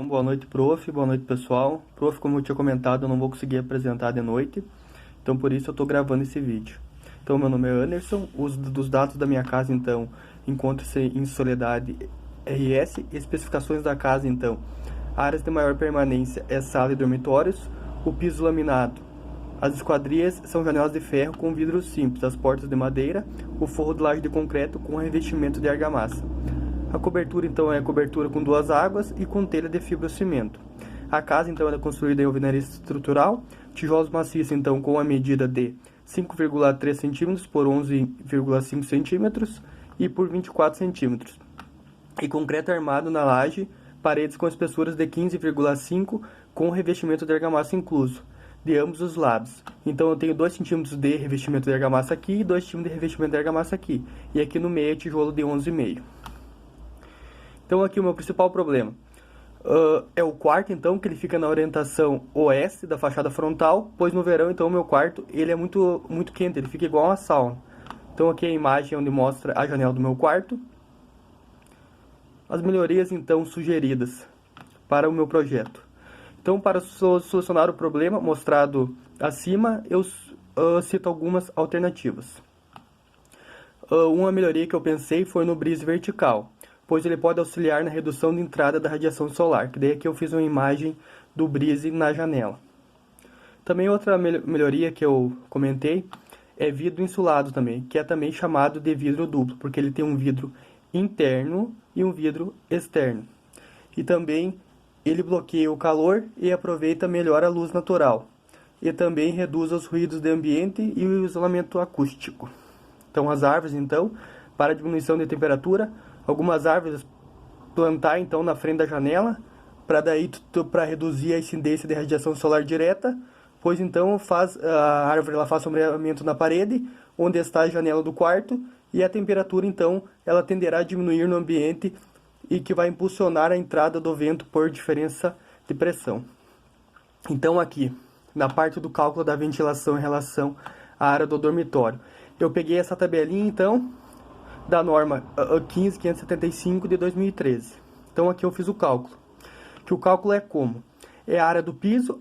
Então, boa noite, prof. Boa noite, pessoal. Prof, como eu tinha comentado, eu não vou conseguir apresentar de noite, então por isso eu estou gravando esse vídeo. Então, meu nome é Anderson. Os dos dados da minha casa, então, encontra-se em Soledade RS. Especificações da casa, então, áreas de maior permanência é sala e dormitórios, o piso laminado. As esquadrias são janelas de ferro com vidros simples, as portas de madeira, o forro de laje de concreto com revestimento de argamassa. A cobertura, então, é cobertura com duas águas e com telha de fibrocimento. A casa, então, é construída em alvenaria estrutural, tijolos maciços, então, com a medida de 5,3 cm por 11,5 cm e por 24 cm. E concreto armado na laje, paredes com espessuras de 15,5 com revestimento de argamassa incluso, de ambos os lados. Então eu tenho 2 cm de revestimento de argamassa aqui e 2 cm de revestimento de argamassa aqui. E aqui no meio é tijolo de 11,5. Então aqui o meu principal problema é o quarto, então, que ele fica na orientação oeste da fachada frontal, pois no verão, então, o meu quarto ele é muito quente, ele fica igual uma sauna. Então aqui é a imagem onde mostra a janela do meu quarto. As melhorias, então, sugeridas para o meu projeto. Então, para solucionar o problema mostrado acima, eu cito algumas alternativas. Uma melhoria que eu pensei foi no brise vertical, pois ele pode auxiliar na redução de entrada da radiação solar, que daí aqui eu fiz uma imagem do brise na janela. Também outra melhoria que eu comentei é vidro insulado também, que é também chamado de vidro duplo, porque ele tem um vidro interno e um vidro externo. E também ele bloqueia o calor e aproveita melhor a luz natural. E também reduz os ruídos do ambiente e o isolamento acústico. Então as árvores, então, para diminuição de temperatura, algumas árvores plantar então na frente da janela, para reduzir a incidência de radiação solar direta, pois então a árvore ela faz sombreamento na parede, onde está a janela do quarto, e a temperatura então ela tenderá a diminuir no ambiente e que vai impulsionar a entrada do vento por diferença de pressão. Então aqui, na parte do cálculo da ventilação em relação à área do dormitório, eu peguei essa tabelinha então da norma 15575 de 2013. Então aqui eu fiz o cálculo. Que o cálculo é como? É a área do piso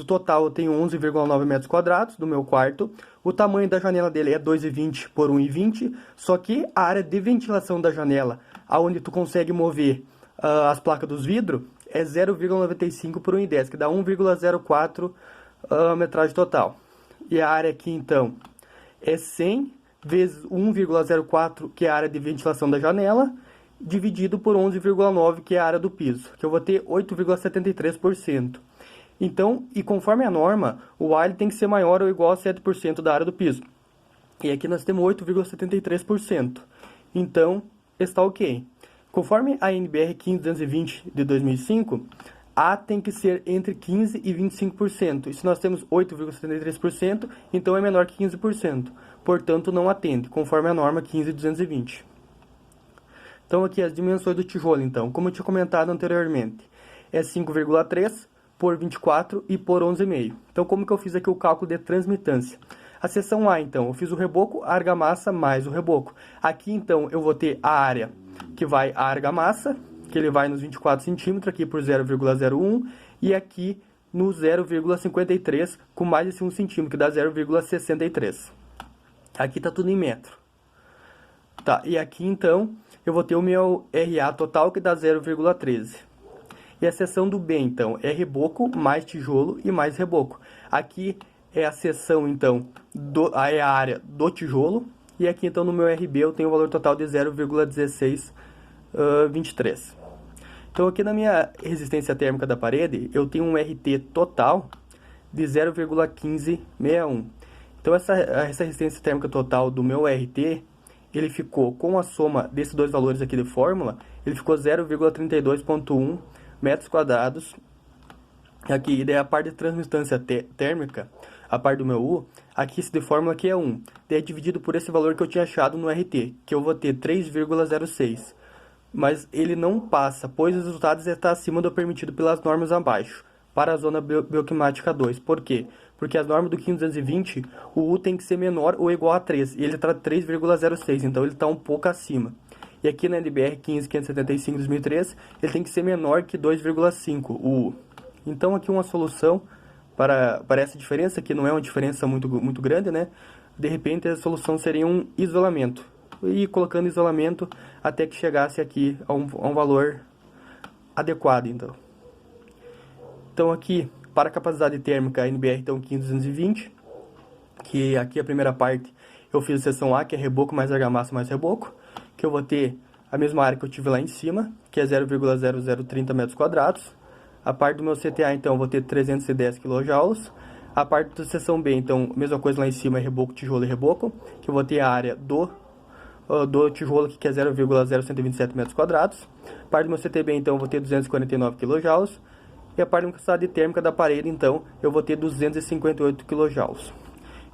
total eu tenho 11,9 metros quadrados do meu quarto. O tamanho da janela dele é 2,20 por 1,20, só que a área de ventilação da janela, aonde tu consegue mover as placas dos vidros, é 0,95 por 1,10, que dá 1,04 metragem total. E a área aqui então é 100 vezes 1,04, que é a área de ventilação da janela, dividido por 11,9, que é a área do piso, que eu vou ter 8,73%. Então, e conforme a norma, o A tem que ser maior ou igual a 7% da área do piso. E aqui nós temos 8,73%. Então, está ok. Conforme a NBR 15220 de 2005, A tem que ser entre 15% e 25%. E se nós temos 8,73%, então é menor que 15%. Portanto, não atende, conforme a norma 15220. Então, aqui as dimensões do tijolo, então, como eu tinha comentado anteriormente, é 5,3 por 24 e por 11,5. Então, como que eu fiz aqui o cálculo de transmitância? A seção A, então, eu fiz o reboco, a argamassa mais o reboco. Aqui, então, eu vou ter a área que vai a argamassa, que ele vai nos 24 centímetros, aqui por 0,01, e aqui no 0,53, com mais de 1 centímetro, que dá 0,63. Aqui está tudo em metro. Tá, e aqui, então, eu vou ter o meu RA total, que dá 0,13. E a seção do B, então, é reboco, mais tijolo e mais reboco. Aqui é a seção, então, é a área do tijolo. E aqui, então, no meu RB, eu tenho o valor total de 0,1623. Então, aqui na minha resistência térmica da parede, eu tenho um RT total de 0,1561. Então, essa resistência térmica total do meu RT, ele ficou, com a soma desses dois valores aqui de fórmula, ele ficou 0,32.1 metros quadrados. Aqui, daí a parte de transmitância térmica, a parte do meu U, aqui esse de fórmula aqui é 1. Daí é dividido por esse valor que eu tinha achado no RT, que eu vou ter 3,06. Mas ele não passa, pois os resultados estão acima do permitido pelas normas abaixo, para a zona bioclimática 2. Por quê? Porque as normas do 15220, o U tem que ser menor ou igual a 3, e ele está 3,06, então ele está um pouco acima. E aqui na NBR 15575-2003, ele tem que ser menor que 2,5, o U. Então aqui uma solução para essa diferença, que não é uma diferença muito grande, né? De repente a solução seria um isolamento. E colocando isolamento até que chegasse aqui a um valor adequado, então. Então aqui, para a capacidade térmica, a NBR então 15220, que aqui a primeira parte eu fiz a seção A, que é reboco mais argamassa mais reboco, que eu vou ter a mesma área que eu tive lá em cima, que é 0,0030 metros quadrados. A parte do meu CTA, então, eu vou ter 310 kJ. A parte da seção B, então, mesma coisa lá em cima, é reboco, tijolo e reboco, que eu vou ter a área do tijolo aqui, que é 0,0127 metros quadrados. A parte do meu CTB, então, eu vou ter 249 kJ. E a parte da capacidade térmica da parede, então, eu vou ter 258 kJ.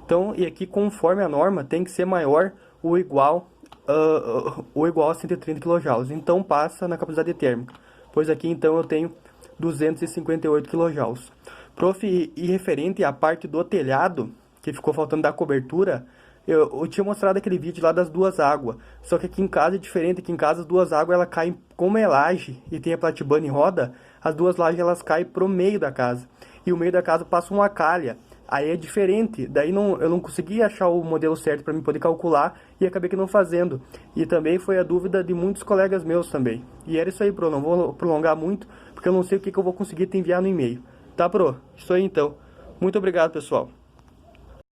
Então, e aqui, conforme a norma, tem que ser maior ou igual a 130 kJ. Então, passa na capacidade térmica. Pois aqui, então, eu tenho 258 kJ. Prof, e referente à parte do telhado, que ficou faltando da cobertura, eu tinha mostrado aquele vídeo lá das duas águas. Só que aqui em casa é diferente. Aqui em casa as duas águas, ela caem, como é laje e tem a platibana em roda, as duas lajes elas caem pro meio da casa. E o meio da casa passa uma calha. Aí é diferente. Daí eu não consegui achar o modelo certo para mim poder calcular e acabei que não fazendo. E também foi a dúvida de muitos colegas meus também. E era isso aí, Pro. Não vou prolongar muito, porque eu não sei o que eu vou conseguir te enviar no e-mail. Tá, Pro? Isso aí então. Muito obrigado, pessoal.